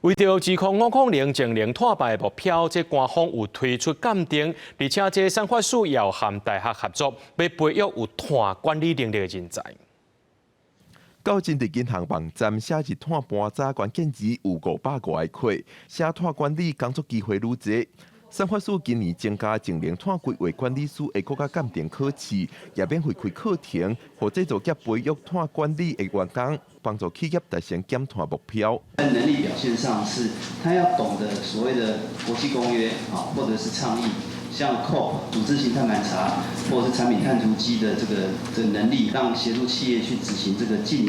为着2050净零碳排目标，这官方有推出鉴定，而且这产发署也和大学合作，要培育有碳管理能力的人才。到真地银行网站写日碳盘查关键字有500个块，写碳管理工作机会愈侪。产发署今年增加净零碳规划管理师的国家鉴定考试，也免费开课程，或制造业培育碳管理的员工，帮助企业达成减碳目标。在能力表现上是，他要懂得所谓的国际公约啊，或者是倡议，像 COP 组织型碳盘查，或者是产品碳足迹的这个能力，让协助企业去执行这个近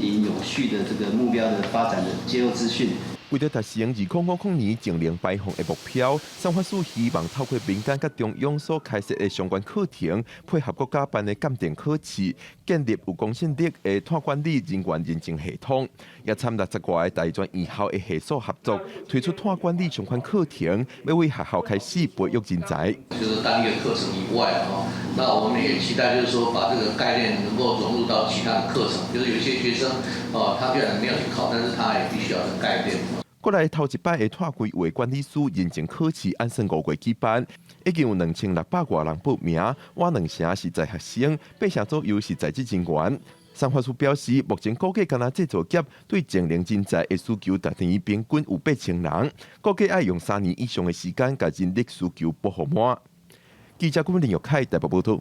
零永续的这个目标的发展的揭露资讯。为了达成2050年净零排放的目标，产发署希望透过民间甲中央所开设的相关课程，配合国家办的鉴定考试，建立有公信力的碳管理人员认证系统，也参60个大专院校的系所合作，推出碳管理相关课程，要为学校开始培育人才。就是单一的课程以外那我们也期待就是说把这个概念能够融入到其他的课程，就是有些学生他虽然没有去考，但是他也必须要有概念。过来头一摆的碳规划管理师认证考试按算5月举办，已经有2600多人报名，我2成是在学生，8成左右是在职人员。产发署表示，目前估计干那制造业对净零人才的需求达平均有8,000人，估计要用3年以上的时间，把人力需求补好满。记者郭文林、玉凯台北报道。